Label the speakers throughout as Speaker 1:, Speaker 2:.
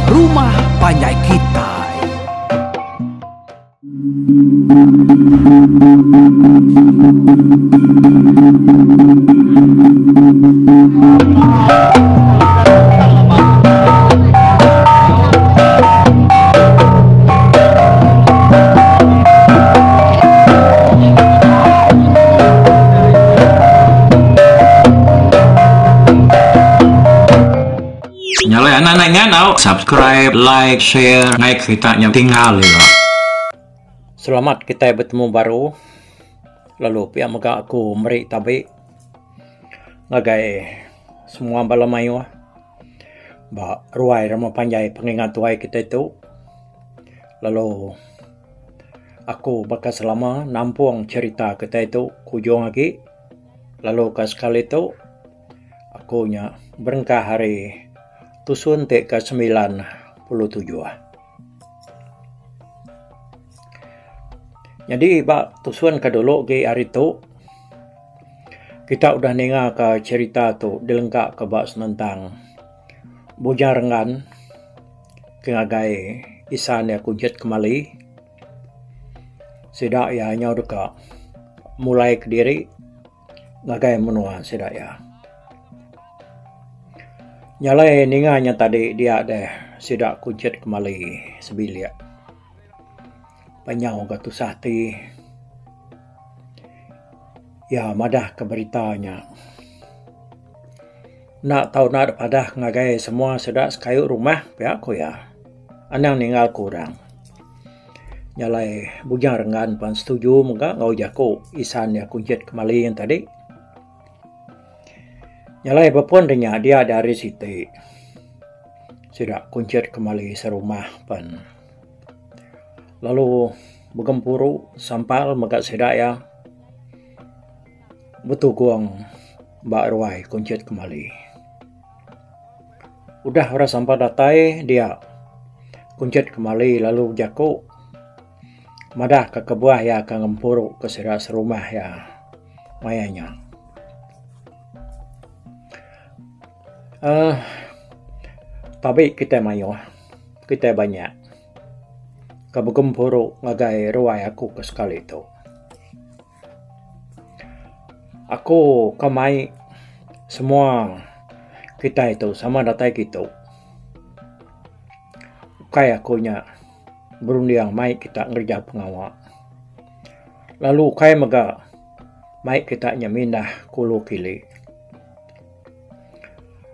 Speaker 1: Rumah Panjai Kitai.
Speaker 2: Nyala anak-anaknya now subscribe, like, share, naik ceritanya tinggal ya.
Speaker 3: Selamat kita bertemu baru. Lalu pihak mega aku meri tabi ngagai semua balamayo ba ruai Rama Panjai pengingat tuai kita itu. Lalu aku bakal selama nampung cerita kita itu kujung lagi. Lalu sekali itu aku nya berengkah hari tusun te ke 97. Jadi bak tusun ke dulu ke hari tu kita udah dengar ke cerita tu dilengkap ke bak tentang bujang rengan kengagai isan ya kunjat kembali sedak ya hanya udah mulai ke diri ngagai menua sedak ya. Nyalai ninganya tadi dia deh sidak kunjat kembali sebilia. Panyau gatu sati. Ya madah ke beritanya. Nak tahu nak padah ngagai semua sedak sekayuk rumah pihak ko ya. Anang ninggal kurang. Nyalai bujang rengan pan setuju muka ngau jako isan ya kunjat kembali yang tadi. Nyalai bapun dia dari situ sudah kunjat kembali serumah pan. Lalu begempuru sampal megak sedak ya betul guang mbak ruai kunjat kembali. Udah orang sampal datai dia kunjat kembali lalu jako madah ke kebuah ya ke ngempuru ke sedak serumah ya mayanya. Tapi kita mayo, kita banyak. Kabugempuru ngagai ruai aku ke sekali itu. Aku kamai semua kita itu sama datai gitu. Kayak akunya berundiang mai kita ngerja pengawal. Lalu kayak mega mai kita nyamindah kulu kili.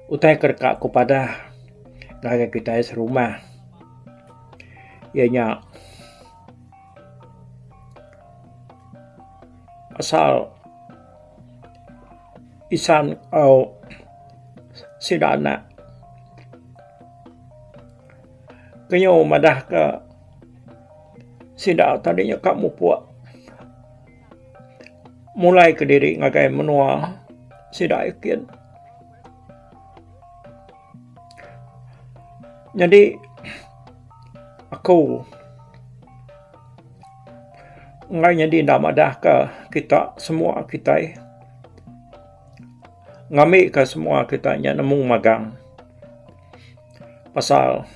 Speaker 3: Utai kerka kepada ngagai kita serumah. Ianya asal isan au sidana kenyo madah ke sidak tadinya kamu puak mulai ke diri ngagai menua sidak ikin. Jadi aku ngainya di namadah ke kita semua kita ngami ke semua kita nya nemung magang pasal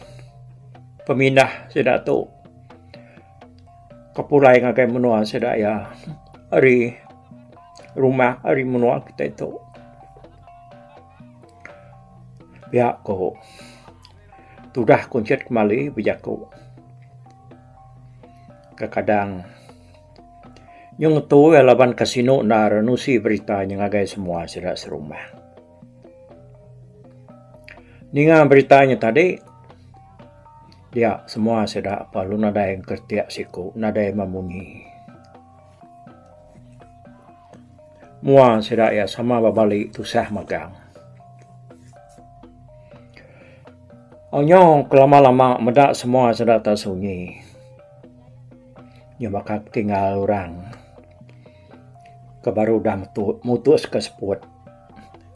Speaker 3: pemindah sedak tu kepulai ngagai menua sedak ya hari rumah hari menua kita itu pihak ko sudah kunjat kembali bijaku. Kadang yung tu laban kasino na renusi berita yang agay semua sedak serumah. Ninga beritanya tadi dia semua sedak palu nada yang kertiak siku nada yang mamuni. Mua sedak ya sama babalik tusah magang. Onyo kelama-lama medak semua sedak tak sunyi. Ya bakal tinggal orang. Kebaru dah mutus ke seput.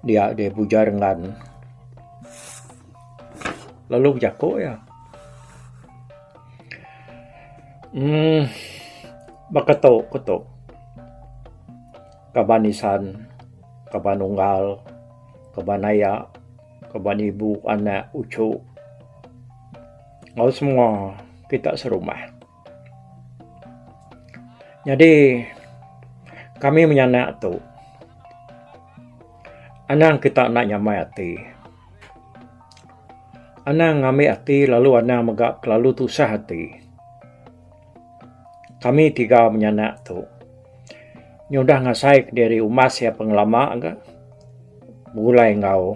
Speaker 3: Dia bujar dengan. Lalu jako ya. Bakato. Kabanisan. Kabanunggal. Kabanaya. Kabanibu anak ucu. ngau semua kita serumah. Jadi kami menyanak tu, anang kita nak nyamai hati. Anang ngambil hati lalu anang megak lalu tusah hati. Kami tiga menyanak tu. Nyudah ngasai dari umas ya pengelama agak. Mulai ngau.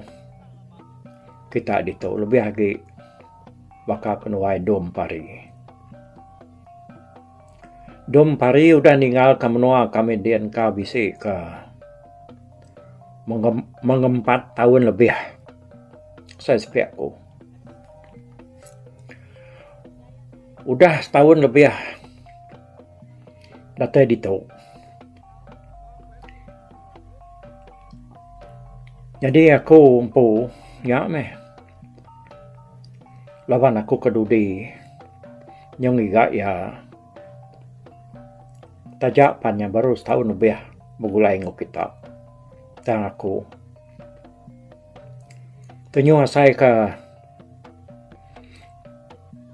Speaker 3: Kita ditu lebih lagi bakal kenuai dom pari. Dom pari udah ninggal ke menua kami dian ka bisi ke mengempat tahun lebih. Saya sepiakku. Udah setahun lebih datang di tu. Jadi aku umpu ya meh. Lawan aku kedudi nyong iga ya tajak pannya baru setahun lebih begulai ngok kita. Dan aku tenyu asai ke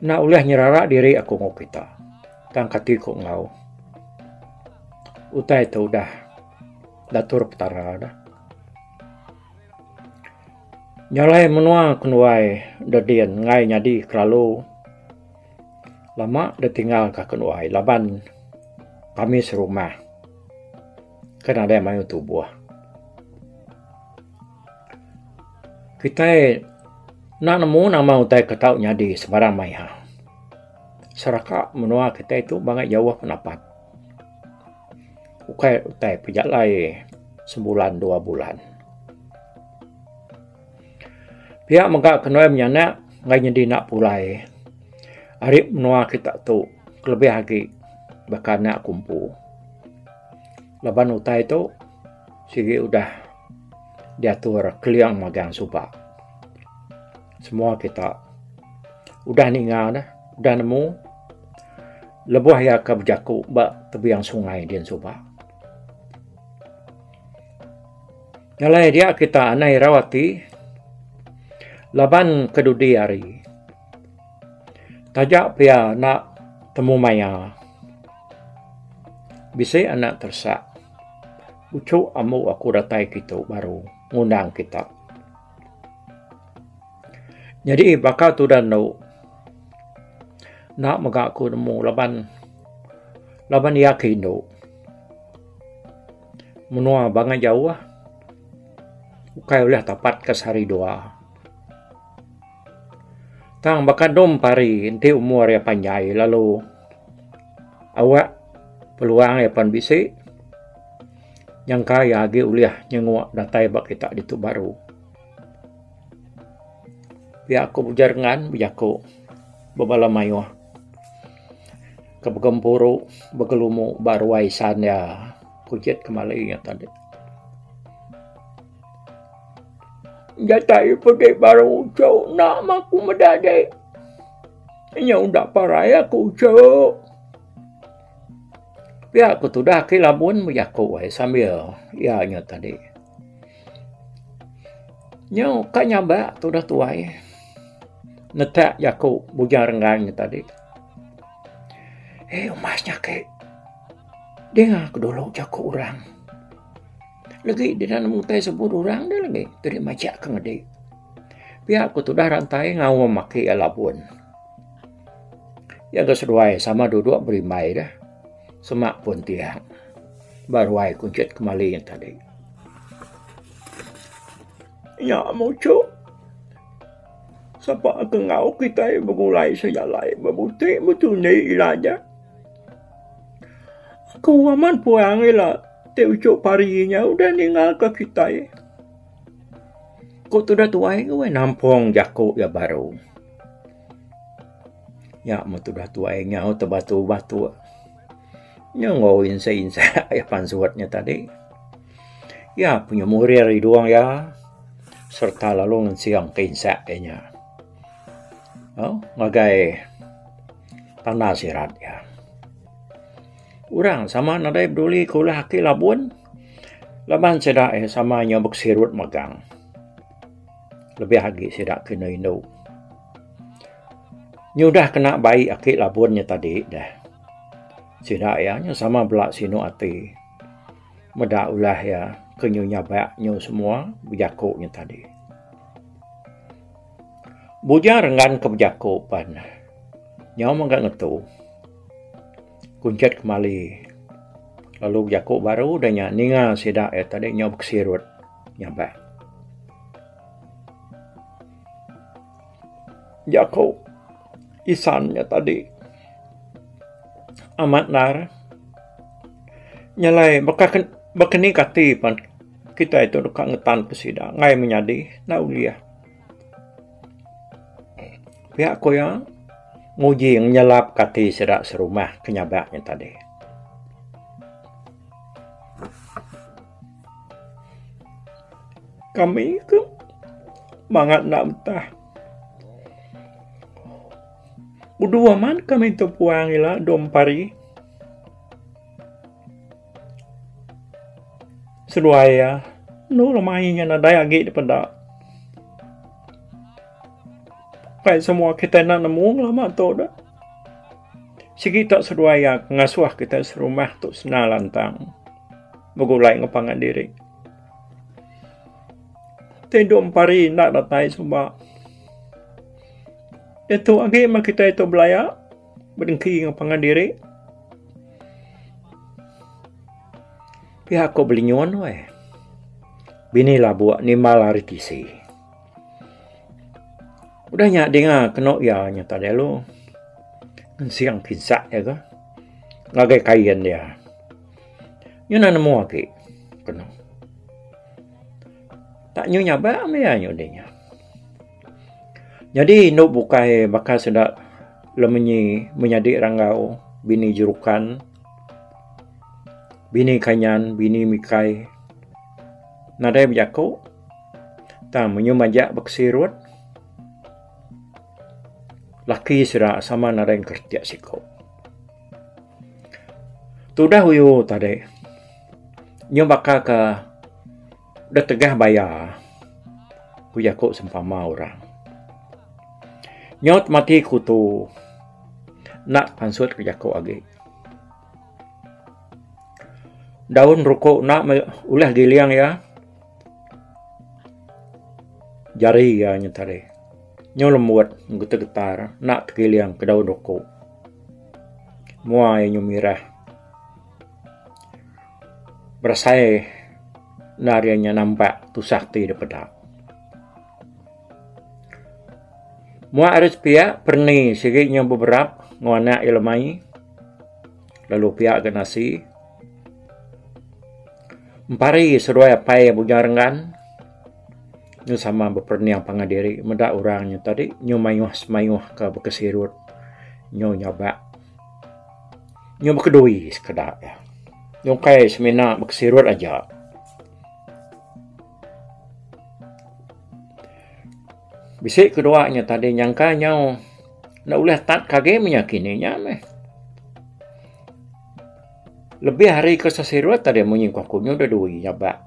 Speaker 3: nak ulah nyerara diri aku ngok kita. Dan kati ko ngau. Utai itu udah datur petara dah. Nyalai menua kenuai dadian ngai nyadi kelalu lama dah tinggal ke kenuai laban kami serumah kena ada mayu tubuh kita nak nemu nama utai ketau nyadi sebarang maya seraka menua kita itu banyak jauh pendapat utai pejak lai sebulan 2 bulan. Pihak megak kenuai menyanak ngai nyedi nak pulai. Arif menua kita tu lebih lagi bakal nak kumpu. Laban utai tu sigi udah diatur keliang magang subak. Semua kita udah ninggal dah, udah nemu lebuh ya ke berjaku bak tebiang sungai di subak. Nyalai dia kita anai rawati laban kedudi hari. Tajak pia nak temu maya. Bisa anak tersak. Ucu amu aku datai kita baru ngundang kita. Jadi bakal tu dan no. Nak megak aku nemu laban yakin no. Menua banget jauh lah. Ukai oleh tapat ke sehari 2. Tang bakal dom pari inti umur ya panjai lalu awak peluang ya pan bisi yang kaya agi uliah nyenguak datai bak kita ditu baru. Biar aku bujarengan bijaku babala mayo ke begempuru begelumu baru waisan ya kujet kembali ya tadi. Jatai pergi baru ucap nak aku mendadak. Ini udah parai aku ucap. Biar aku tu dah kilabun berjaku sambil ya nya tadi. Nyo kanya ba tu dah tuai. Netak jaku bujang renggangnya tadi. Umasnya ke. Dengar aku dulu jaku orang. Lagi di dalam mutai sebut orang dia lagi dari macam ke ngede. Pihak aku tu dah rantai ngau memakai alabun. Yang keseduai sama duduk berimai dah. Semak pun tiang. Baru ai kuncut kembali yang tadi. Ya muncul. Siapa ke ngau kita bergulai sejalai berbutik betul ni ilaja. Aku aman puang ilah. Teucuk parinya udah ninggal ke kita. Kau tu dah tuai ke nampung jaku ya baru. Ya mu tu dah tuai ngau terbatu-batu. Nyongowin seinsa ya pansuatnya tadi. Ya punya murir doang ya. Serta lalu siang keinsa nya. Oh, ngagai tanah sirat ya. Urang sama nadai peduli kulah haki labun. Laban sedak sama nyobok sirut magang. Lebih lagi sedak kena indau. Nyudah kena bayi akik labunnya tadi dah. Sidak ya, nyo sama belak sino ati. Medak ulah ya, kenyo nyabak nyo semua berjakuknya tadi. Bujang renggan ke berjakupan. Nyo menggak ngetu. Kuncet kembali. Lalu berjakuk baru dan nyak ninga sidak ya tadi nyo bersirut nyabak. Jakuk isannya tadi amat nar nyalai bakeni kati pan kita itu dekat ngetan pesida ngai menyadi naulia pihak ko yang nguji yang nyelap kati sedak serumah kenyabaknya tadi. Kami ke mangat nak mentah Udua man kami tu puang ila dompari. Seruaya, no lamainya na daya agi daripada. Kayak semua kita nak nemu lama tu dah. Sigi tak seruaya ngasuh kita serumah tu senal lantang. Begulai ngepangan diri. Tendu dompari nak datai semua. Itu agi mak kita itu belaya berdengki dengan pangan diri. Pihak ko beli nyuan weh. Bini lah buat ni malah ritisi. Udah nyak dengar kena ya nyata dia lu. Siang kinsak ya ke. Ngagai kain dia. Nyuna nemu agi. Kena. Tak nyonya ba me ya nyodenya. Jadi nuk bukai bakal sedak lemenyi menyadik ranggau bini jurukan, bini kanyan, bini mikai. Nadai berjaku, tak menyumajak beksirut. Laki sedak sama nadai kertiak sikau. Tudah huyu tadi. Nyo bakal ke dah tegah bayar. Kujakuk sempama orang. Nyot mati kutu nak pansut kerjaku agi. Daun rukuk nak ulah giliang ya. Jari ya nyetare. Nyo lembut getar-getar nak giliang ke daun rukuk. Muai nyo mirah. Berasai narianya nampak tu sakti daripada. Mua harus pihak perni sikitnya beberapa ngwana ilmai lalu pihak ke nasi empari seruai pai bujarangan nyu sama beperni yang pangadiri medak orangnya tadi nyu mayuh ke bekesirut nyu nyabak nyu bekedui sekedar ya nyu kai semena bekesirut aja. Bisik keduanya tadi nyangka nyau nak ulah tak kage menyakininya meh. Lebih hari ke sesirut tadi menyingkau kunyo dah dui nyabak.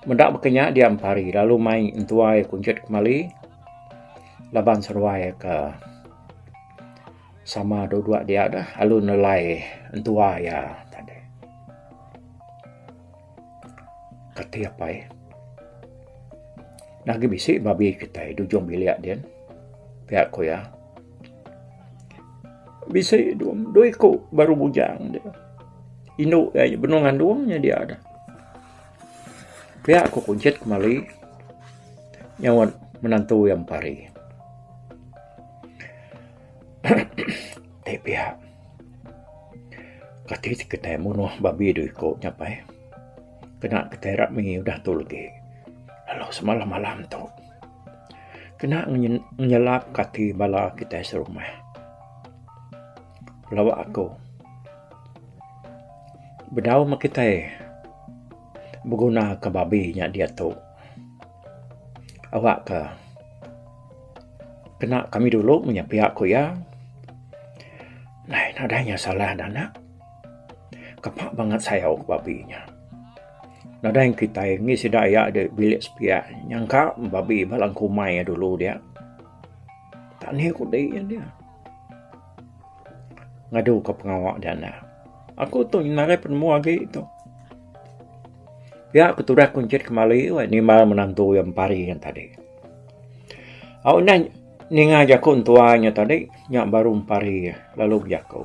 Speaker 3: Mendak berkenyak dia ampari lalu main entuai kuncut kembali. Laban seruai ke sama dua-dua dia dah lalu nelai entuai ya tadi. Kati apa ya? Nagi bisik babi kita dujung biliak dia. Pihak ko ya. Bisik dua ikut baru bujang dia. Induk ya benungan duangnya dia ada. Pihak ko kuncit kembali. Nyawan menantu yang pari. Pihak. Kati kita munuh babi du ikut nyapai. Kena keterak mi udah tu lagi. Lalu semalam malam tu kena menyelap kati bala kita serumah. Lawak aku berdau mak kita berguna ke babi nya dia tu. Awak ke kena kami dulu punya pihak ku ya. Nah, nadanya salah dana. Kepak banget saya ke babinya. Nada yang kita ini sedaya ada bilik sepiak. Nyangka babi balang kumai dulu dia. Tak ni aku dia. ngadu ke pengawal dana. Aku tu narai penemu lagi itu. Ya, aku tu dah kuncit kembali, ni malah menantu yang pari yang tadi. Aku nak ninga jakun tuanya tadi, nyak baru pari lalu jaku.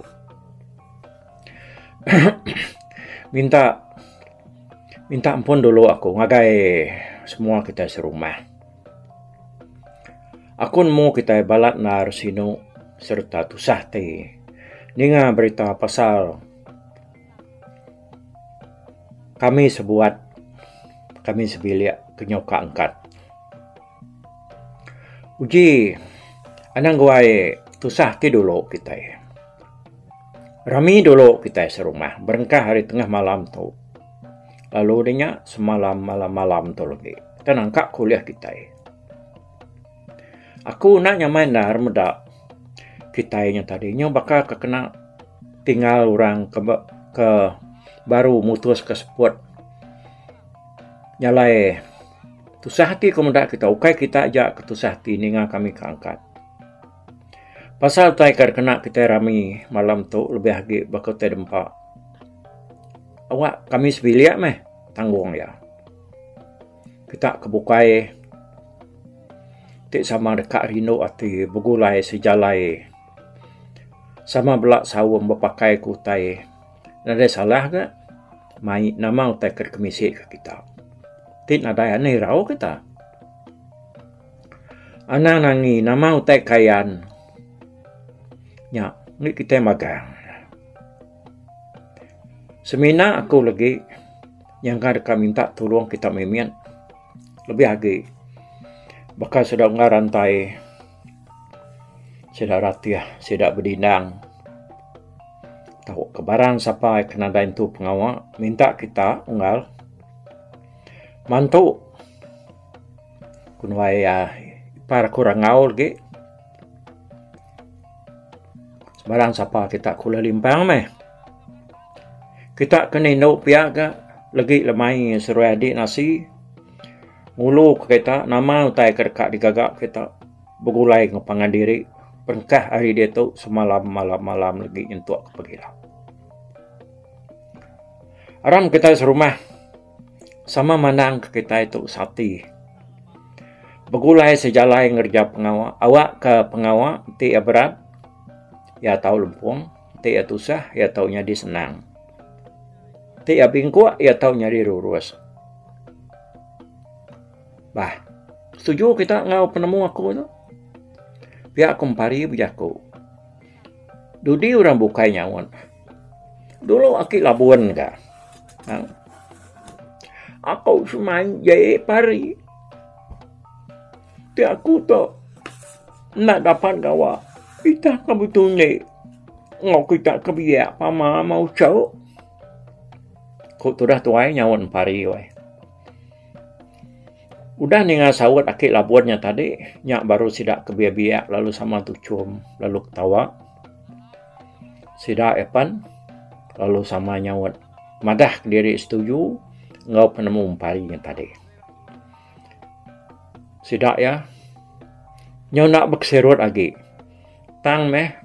Speaker 3: minta ampun dulu aku, ngagai semua kita serumah. Aku mau kita balat na Arsino serta tusah te. Ninga berita pasal kami sebilia kenyoka angkat. Uji anang guai tusah ti dulu kita. Rami dulu kita serumah berengkah hari tengah malam tu. Lalu dia semalam malam tu lagi. Tenang kak kuliah kita. Aku nak nyamain dah muda kita yang tadinya bakal kena tinggal orang ke baru mutus ke sport. Nyalai tusahti kemudian kita ukai kita ajak ke tusahti ninga kami keangkat. Pasal taikar kena kita rami malam tu lebih lagi bakal terdempak. Awak kami sebilia meh tanggung ya. Kita kebukai tik sama dekat Rino ati begulai sejalai sama belak sawum berpakai kutai. Ada salah ke? Mai nama utai kerkemisi ke kita. Tik nada aneh rau kita. Anak nangi nama utai kayan. Ya, ni kita magang. Semina aku lagi yang kada minta tolong kita memian. Lebih lagi. Bakal sudah ngarantai. Sudah ratiah, sudah berdindang. Tahu kebarang siapa kena dain tu pengawal. Minta kita unggal. Mantu. Kunwai para kurang ngau lagi. Sebarang siapa kita kula limpang meh. Kita kena induk piaga. Lagi lemai seruai adik nasi. Mulu kita nama utai kerkak digagak kita. Begulai ngepangan diri. Perengkah hari dia tu semalam malam lagi nyentuak kepagilah. Aram kita serumah. Sama manang kita itu sati. Begulai sejalai ngerja pengawal. Awak ke pengawal, ti berat. Ya tahu lempung. Ti tusah, ya tahu nyadi senang. Ti bingkuak, ya tahu nyadi lurus. Bah, setuju kita ngau penemu aku tu? Pihak kumpari bujaku. Dudi orang bukai nyawan. Dulu aki labuan ka. Aku semain jaya pari. Ti aku tu nak dapat gawa. Kita kebetulan ngau kita kebiak pama mau cau. Kau tu dah tuai nyawan pari wai. Udah ninga sawat akik labuannya tadi. Nyak baru sidak kebiak-biak. Lalu sama tu cum. Lalu ketawa. Sidak epan. Lalu sama nyawat. Madah diri setuju. Ngau penemu parinya tadi. Sidak ya. Nyaw nak berserut lagi. Tang meh.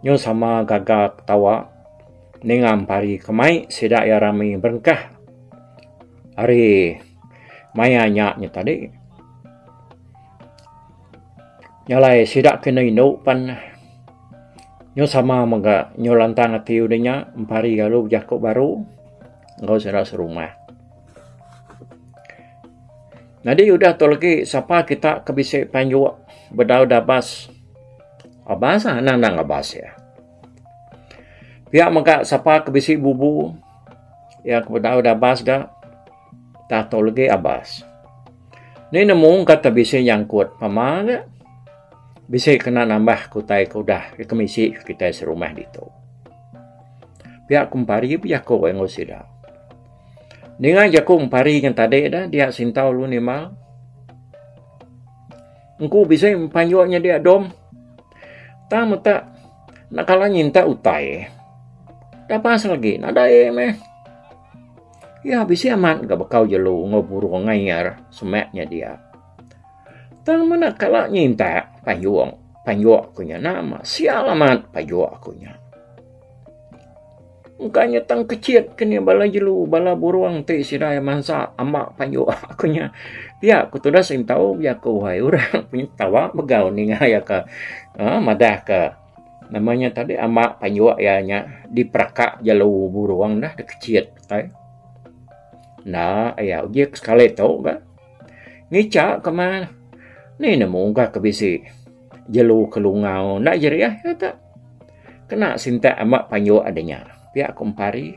Speaker 3: Nyaw sama gagak ketawa. Ningam pari kemai. Sidak ya rami berengkah. Hari maya nyaknya tadi. Nyalai sidak kena induk pan. Nyo sama maga nyo lantang hati udahnya. Empari galu jakuk baru. Ngau serak serumah. Nadi udah tu lagi. Siapa kita kebisik panjuk. Bedau dabas. Abas lah. Nang abas ya. Pihak maga siapa kebisik bubu. Ya bedau dabas ga. Tak tahu lagi abas. Ni nemu kata bisa yang kuat pamaga. Bisa kena nambah kutai kudah kemisi kita serumah itu. Pihak kumpari pihak kau yang usida. Dengan jaku kumpari yang tadi dah dia sintau lu ni mal. Engkau bisa panjangnya dia dom. Tak mata nak kalah nyinta utai. Tak pas lagi nada meh. Ya bisa aman gak bakal jelu ngoburu ngayar semaknya dia. Tang mana kalau nyinta panjuang akunya nama sial amat panjuang akunya. Mukanya tang kecil kena bala jelu bala buruang te sidai mansa amak panyo akunya. Dia aku tu dah sing tahu ya aku hai orang punya tawa begau ni ngaya ka madah ka namanya tadi amak panyo ya nya di perakak jelu buruang dah kecil tai. Nah ya ujek sekali tahu ga. Ngica ke mana? Ni nemu ga ke bisi jelu kelungau nak jeriah ya tak. Kena sinta amak panyo adanya. Pihak kumpari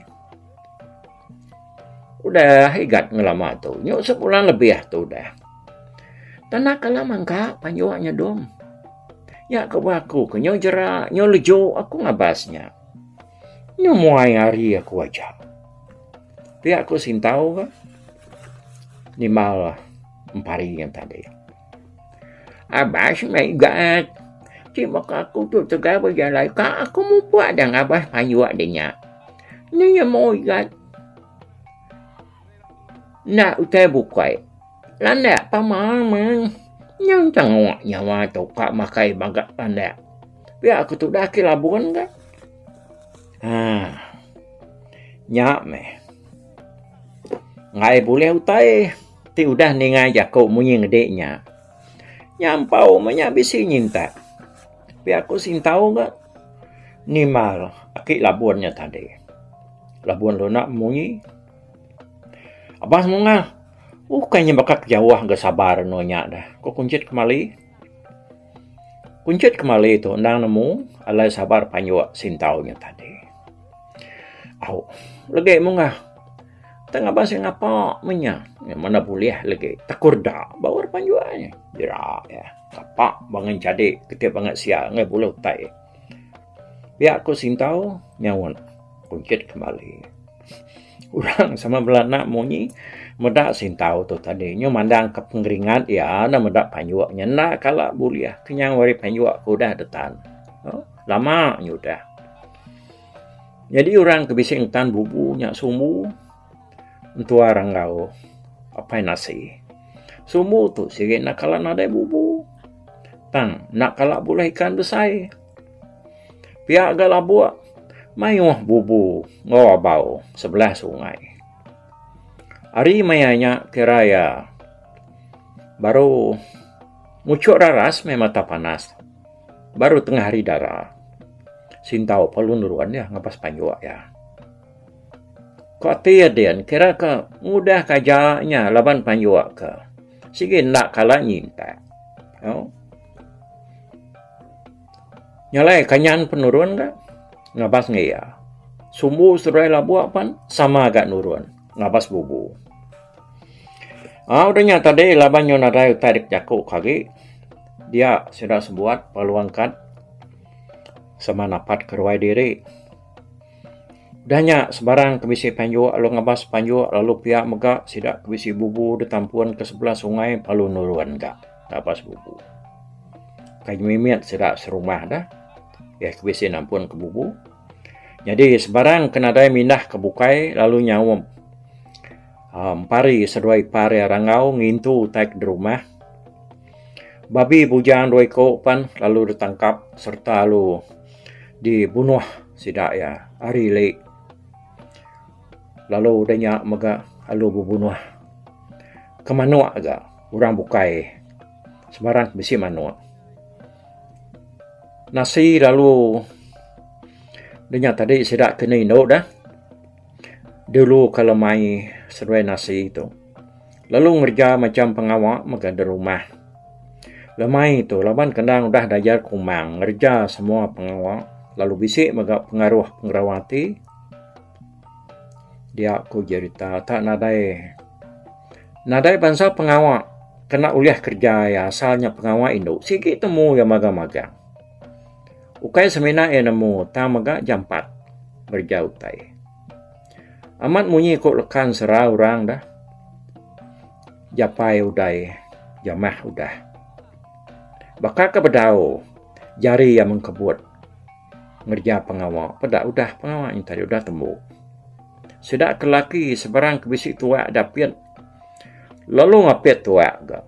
Speaker 3: udah higat ngelama tu nyok sebulan lebih tu dah tanah kalamang kak panjuaknya dom ya ke aku ke nyok jerak nyok lejo aku ngabasnya nyok muai hari aku aja pihak aku sintau kan ni malah empari yang tadi abas mai gat cuma aku tu tegak berjalan kak aku mau buat dan abas panjuak dia ni yang mau ikat. Nak utai bukai. Landa pamang mang. Yang tengok nyawa tu kak makai bagak landa. Biar aku tu dah ke Labuan kan. Nyak meh. Ngai boleh utai. Ti udah ningai jakau munyi ngedeknya. Nyampau menya bisi nyinta. Biar aku sintau kan. Ni mal akik Labuannya tadi. Labuan lo nak munyi. Abah mungal. Kayaknya bakal jauh gak sabar nonya dah. Kok kuncit kembali? Kuncit kembali itu ndang nemu alai sabar panjwa sintaunya tadi. Au, lagi mungal. Tengah bahasa ngapa menya? Mana boleh lagi takur dah bawar panjwanya. Jerak ya. Kapak bangun jadi ketika banget siang nggak boleh utai. Biar aku sintau nyawan. Kuncit kembali. Orang sama belana munyi medak sintau tu tadi nyo mandang ke pengeringat ya na medak panjuaknya nak kala buliah kenyang wari panjuak ku dah detan. Lama nyo dah. Jadi orang kebising tan bubu nyak sumu entua ranggau apa nasi. Sumu tu sige nak kala nadai bubu. Tang nak kala boleh ikan besai. Pihak galabua mayuh bubu ngawabau sebelah sungai. Hari mayanya kiraya baru mucuk raras mata panas. Baru tengah hari darah. Sintau palu nuruan ya ngapas panjuak ya. Kok tiadian kira ke mudah kajanya laban panjuak ke. Sige nak kalah nyinta. Nyalai kanyan penurun ke? Ngabas ngaya. Sumbu serai labuak pan sama agak nurun. Ngabas bubu. Udahnya tadi laban yon ada tarik jakuk kaki. Dia sudah sebuat paluangkan sama napat keruai diri. Udahnya sebarang kebisi panju lalu ngabas panju lalu pihak megak sidak kebisi bubu ditampuan ke sebelah sungai palu nurun gak. Ngabas bubu. Kayu mimiat sidak serumah dah. Ya kebisi nampun ke bubu. Jadi sebarang kenadai mindah ke bukai lalu nyawam. Pari seduai pari rangau ngintu taik di rumah. Babi bujang dua pan lalu ditangkap serta lalu dibunuh sidak ya hari le. Lalu udahnya mega lalu bubunuh. Kemanua agak orang bukai. Sebarang bisi manua. Nasi lalu dia tadi sidak kena indo dah. Dulu kalau mai seruai nasi itu. Lalu ngerja macam pengawak maka di rumah. Lemai itu laban kendang udah dajar kumang. Ngerja semua pengawak. Lalu bisik maka pengaruh pengrawati. Dia aku cerita tak nadai. Nadai bangsa pengawak. Kena uliah kerja ya asalnya pengawak Indo. Sikit temu yang magang-magang. Ukai semina nemu tamaga jam 4 berjauh tai. Amat munyi kok lekan serah orang dah. Japai udai, jamah udah. Bakal ke bedau, jari yang mengkebut. Ngerja pengawal, pedak udah pengawal yang tadi udah temu. Sudah kelaki sebarang kebisik tua dapian. Lalu ngapit tua ga.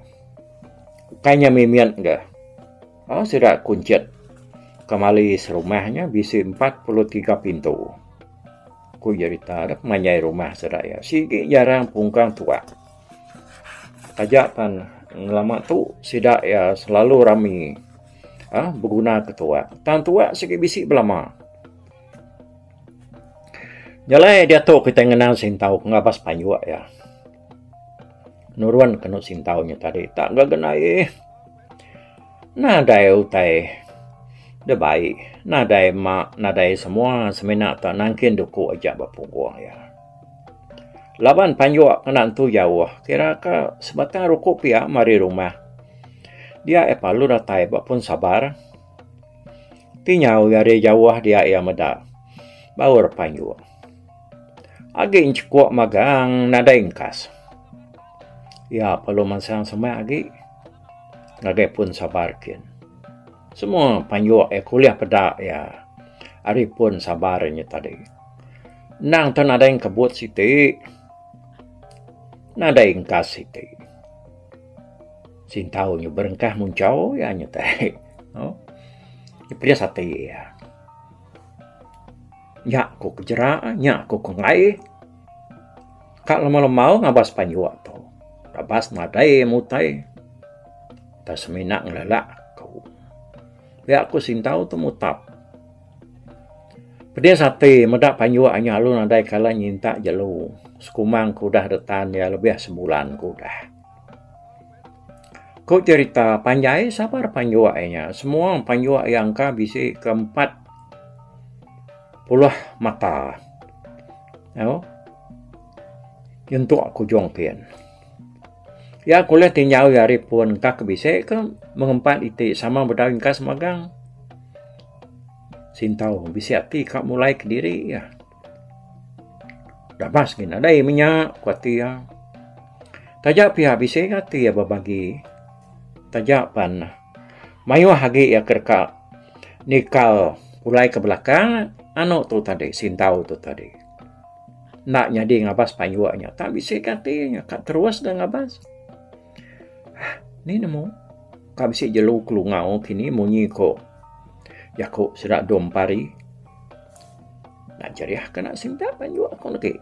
Speaker 3: Kayaknya mimian ga. Sudah kuncet. Kembali serumahnya bisi 43 pintu. ku cerita ada manyai rumah sedaya. Sigi jarang pungkang tua. Tajakan lama tu sidak ya selalu rami berguna ketua. Tan tua sigi bisik belama. Jalai dia tu kita ngenal sintau ngabas panjua ya. Nuruan kena sintaunya tadi tak gagenai. Nadai utai de baik. Nadai semua semena tak nangkin duku aja bapungguang ya. Laban panjua kena tu jauh. Kira ka sebatang rukuk pia mari rumah. Dia palu datai bapun sabar. Tinyau dari jauh dia meda. Baur panjua. Agi incikuak magang nada ingkas. Ya perlu mansang semai agi. Ngagai pun sabarkin. Semua panjua kuliah pedak ya. Ari pun sabarnya tadi. Nang tu nada yang kebut siti. Nada ingkas siti. Sintau nyu berengkah muncau ya nyetai. Oh. Dia sati ya. Nyak ku kejerak, nyak ku kengai. Kak lama-lamau ngabas panjua tu. Rabas nadai mutai. Tak seminak ngelelak kau. Biar aku sintau tu mutap. Pedia sate medak panjua hanya lu nadai kala nyinta jelu. Sekumang ku dah detan ya lebih sebulan ku dah. Kau cerita panjai sabar panjua nya. Semua panjua yang ka bisi keempat puluh mata. Yo. Untuk aku jongkian. Ya kuliah tinggal hari pun kak bisa ke mengempat itu sama berdaun kas magang. Sintau bisa hati kak mulai ke diri ya. Dah pas gini ada minyak kuati ya. Tajak pihak bisa hati ya berbagi. Tajak pan. Mayu hagi ya kerka nikal mulai ke belakang. Anu tu tadi sintau tu tadi. Nak jadi ngabas panjuanya tak bisa katanya kak terus dah ngabas. Ni nemu kak bisa jelu kelungau kini munyi ko yakuk serak dompari nak jariah kena sinta panju aku lagi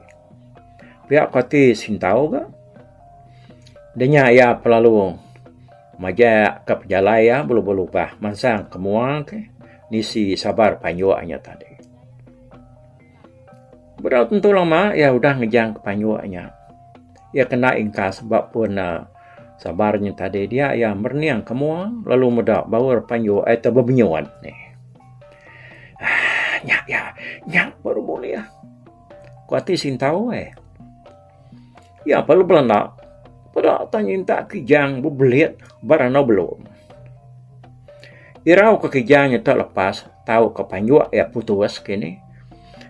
Speaker 3: pihak kati sintau ke denya ya pelalu maja ke pejalaya bulu-bulu bah mansang kemuang ke nisi sabar panjuanya tadi berau tentu lama ya udah ngejang ke panjuanya ya kena ingkas sebab pun sabarnya tadi dia ya merniang kemua lalu medak baur panju atau bebenyoan nih. Nyak baru boleh ya. Kuati sintau Ya perlu belanda. Pada tanya tak kijang bebelit barana belum. Irau ke kijangnya tak lepas tahu ke panju ya putus kini.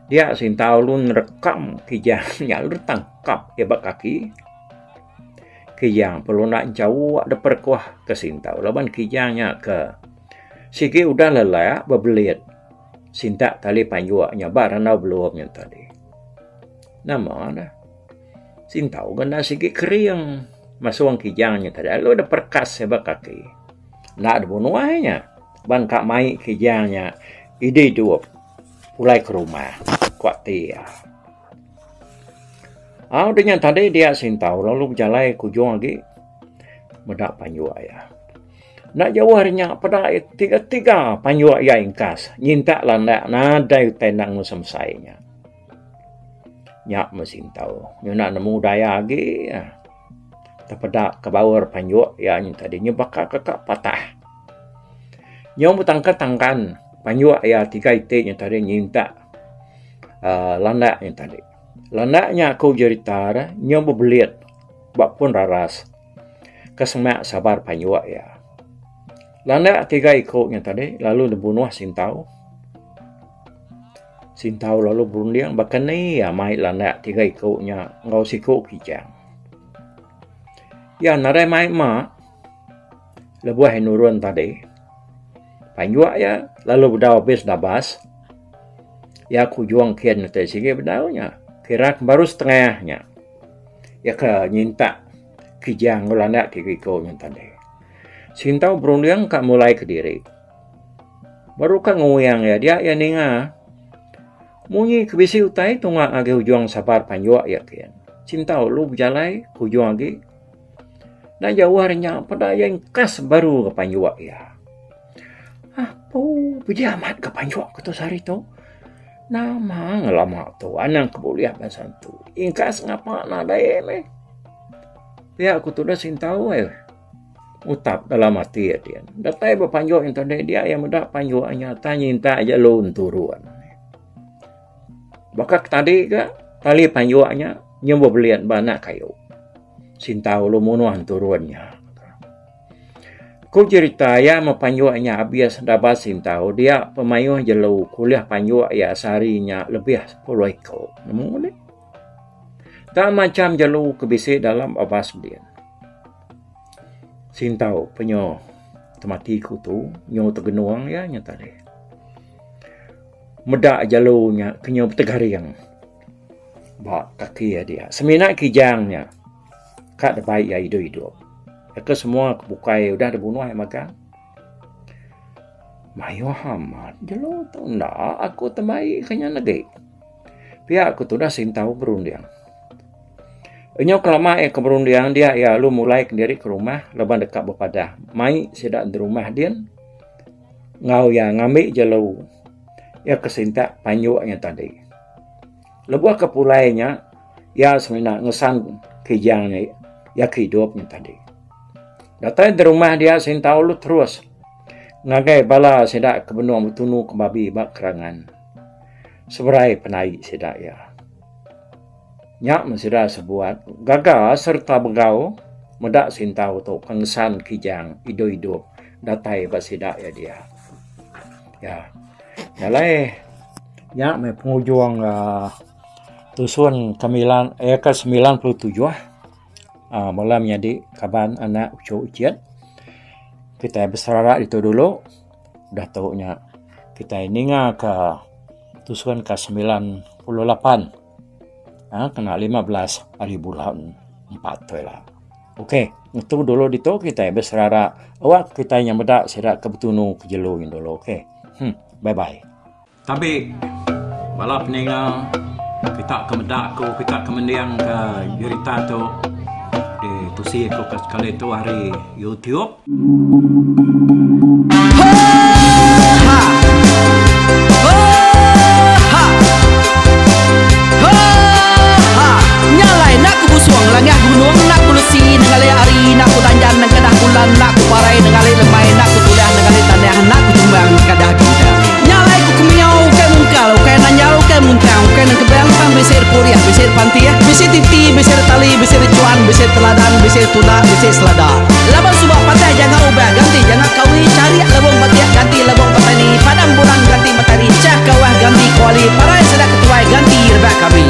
Speaker 3: Dia sintau lun rekam kijangnya lu tangkap ya bak kaki. Kijang perlu nak jauh ada perkuah ke sintau. Laban kijangnya ke sigi udah lelah berbelit. Sinta tali panjuaknya barana belumnya tadi. Nama ada. Sintau ganda sigi kering. Masuang kijangnya tadi. Lalu ada perkas sebab kaki. Nak ada bunuhnya. Ban kak mai kijangnya. Ide dua. Pulai ke rumah. Kuat dia. Dengan tadi dia sintau lalu berjalan kujung lagi medak panjua ya. Nak jauh harinya pada tiga panjua ya ingkas. Nyinta landak nada tenang musam sainya. Nyak mesintau. Nyuna nemu daya lagi ya. Terpedak ke bawah panjua ya nyinta dia nyebaka kakak patah. Nyom bertangkan panjua ya tiga itiknya tadi nyinta landaknya tadi. Landaknya aku cerita nyoba belit bak pun raras kesemak sabar panjua ya. Landak tiga ikutnya tadi lalu dibunuh sintau. Sintau lalu berunding bahkan ni ya mai landak tiga ikutnya ngau siku kijang. Ya narai mai ma lebuah nurun tadi. Panjua ya lalu berdawa bis dabas. Ya aku juang kian nanti sige berdaunya. Kira baru setengahnya. Ya ke nyinta kijang landak tiga ikutnya tadi. Sintau berunding kak mulai ke diri. Baru kak nguyang ya dia ya ninga. Munyi kebisi utai tunga age hujuang sabar panjua ya kian. Cinta lu berjalai hujuang age. Na jauh harinya pada yang kas baru ke panjua ya. Puji amat ke panjua ke tu sari tu. Nama ngelama tu anang kebuliah basan tu. Ingkas ngapa nada me. Pihak aku tu dah sintau utap dalam hati dia. Datai berpanjua yang tadi dia yang muda panjuanya tanya inta aja lo turuan. Bakak tadi ke tali panjuanya nyembo belian banyak kayu. Sintau lo munuhan turuannya. Ku cerita ya ma panjuanya abias dapat sintau dia pemayuh jelo kuliah panjua ya seharinya lebih 10 ekor. Namun tak macam jelo kebisi dalam abas belian. Sintau penyo tematiku tu nyo tergenuang ya nyata deh. Medak jalunya kenyo tegariang. Bak kaki ya dia. Semina kijangnya. Kak da baik ya hidup. Eka semua kebukai udah dibunuh ya makan. Mayo hamad jalu tu ndak aku temai kanya negeri. Pihak aku tu dah sintau berundiang. Enyo kelama keberundian dia ya lu mulai kendiri ke rumah leban dekat bepadah. Mai sedak di rumah dia. Ngau ya ngambil jalu. Ya kesintak panjuknya tadi. Lebuah kepulainya ya semena ngesan kijangnya ya hidupnya tadi. Datang di rumah dia sintau lu terus. Ngagai bala sedak ke benua betunu ke babi bak kerangan. Seberai penai sedak ya. Nyak mesira sebuat gagal serta begau medak sintau tu pengesan kijang hidup datai basidak ya dia. Ya. Nyalai nyak me penghujung tusun ke 97 malam jadi kaban anak ucu uciat. Kita bersararak itu dulu udah taunya kita ini ke tusun ke 98. Kena 15 hari bulan 4 tu lah. Okey, untuk dulu itu kita bersara awak kita yang medak sedak ke betunu ke jeluin dulu. Okey. Bye bye.
Speaker 2: Tapi bala peninggal kita ke medak ko kita ke mendiang ke berita tu di tusi ko sekali tu hari YouTube.
Speaker 1: Langit gunung nak kulusi nengali ari nak kutanjan nang kadah bulan nak kuparai nengali lemai nak kutulah nengali tanah nak kutumbang kadah kita nyalai ku kumiau ke mungkal ke nanjau ke muntang ke nang kebang pang besir puriah besir pantiah besir titi besir tali besir cuan besir teladan besir tuna besir selada labang subah patai jangan ubah ganti jangan kawi cari labang patiah ganti labang petani padam burang ganti matahari cah kawah ganti kuali parai sedak ketuai ganti rebak kami.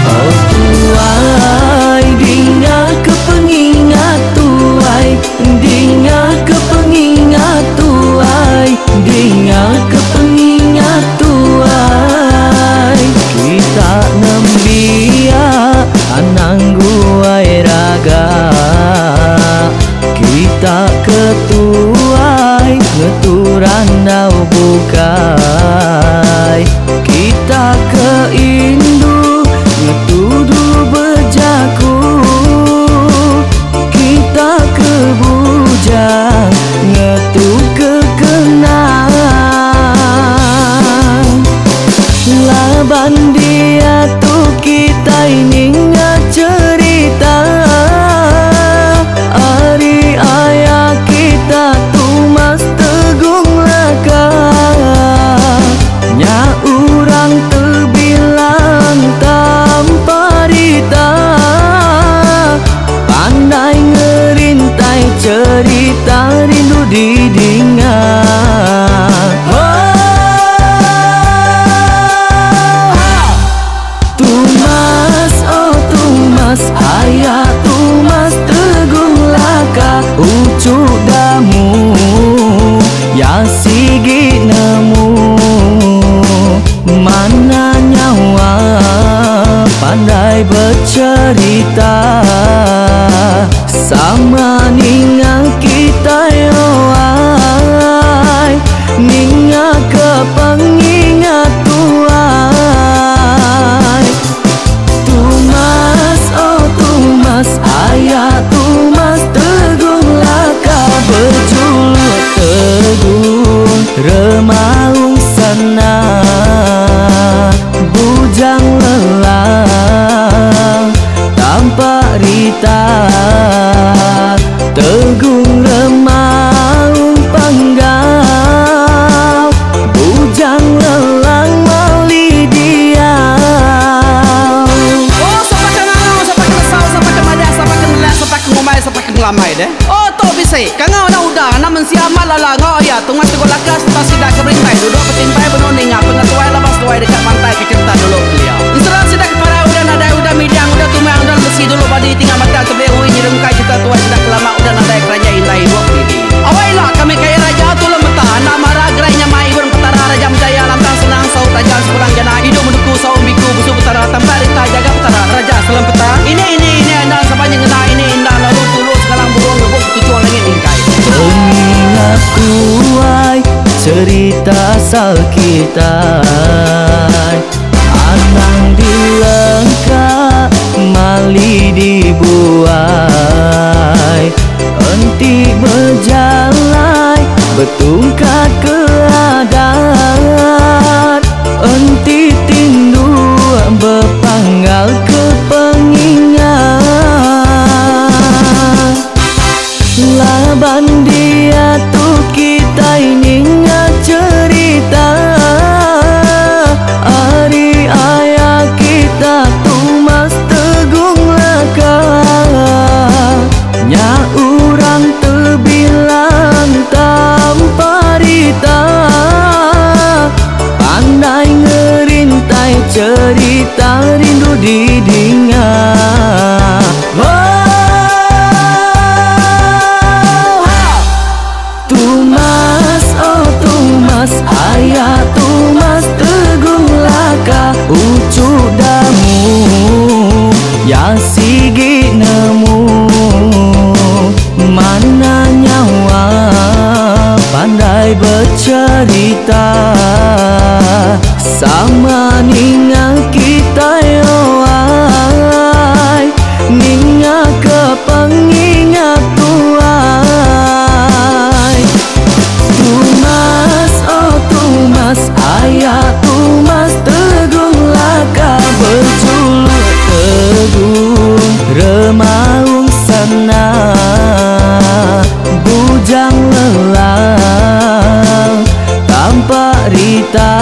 Speaker 4: Oh tuai, dinga kepengingat tuai, dinga kepengingat tuai, dinga kepengingat tuai. Kita nembia anang guai raga, kita ketuai ngeturan nau bukai, kita keindu ngetudu bejaku, kita kebujang ngetu kekenang. Laban dia tu kita ini cerita ari ayah kita tu mas tegung lakang.
Speaker 1: ngau dah udang namun siapa lala ngau ya tunggu tunggu lakas tak sidak keberintai duduk petintai benoning apa ngatuai lepas tuai dekat pantai kecerita dulu beliau serah sidak para udah nada udah midang udah tumang udah besi dulu badi tinggal mata tebehui nyirum kai kita tuai sidak lama udah nada kerajaan indai dua pilih awailah kami kaya raja tulung betah nama ragrainya mai burung petara raja jaya lantang senang saut raja sepulang jana hidup menduku saum biku busu petara tambarita jaga petara raja selam petara ini anda sepanjang ngena ini indah lalu tulu sekarang burung ngebuk tujuan langit ingkai
Speaker 4: Pengingat tuai cerita asal kita Anang dilengkap mali dibuai Enti berjalan betungkat keadaan Enti tindu berpanggal ke pengingat Laban dia tuh kita ini cerita Ari ayah kita tuh mas tegung laka Nya urang terbilang tanpa rita Pandai ngerintai cerita rindu didingat Ayah tumas tegung laka ucuk damu yang sigi nemu mana nyawa pandai bercerita sama ninga kita yoai ninga ke pengingat tuai Tumas ayah tumas tegung laka berjuluk tegung remaung sana bujang lelang tanpa rita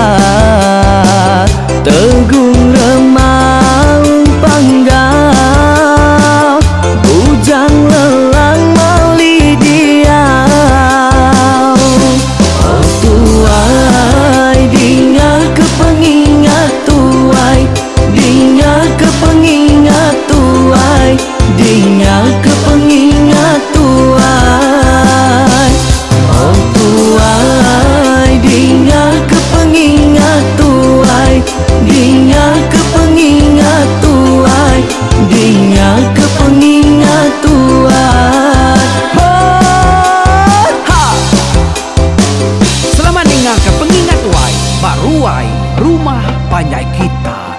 Speaker 4: tegung remaung panggal bujang lelang mali dia Dinga ke pengingat tuai Dinga ke pengingat tuai Dinga ke pengingat tuai Oh tuai Dinga ke pengingat tuai Dinga ke pengingat tuai Dinga ke pengingat tuai
Speaker 1: Selamat dengar ke pengingat tuai baruai rumah panjai kita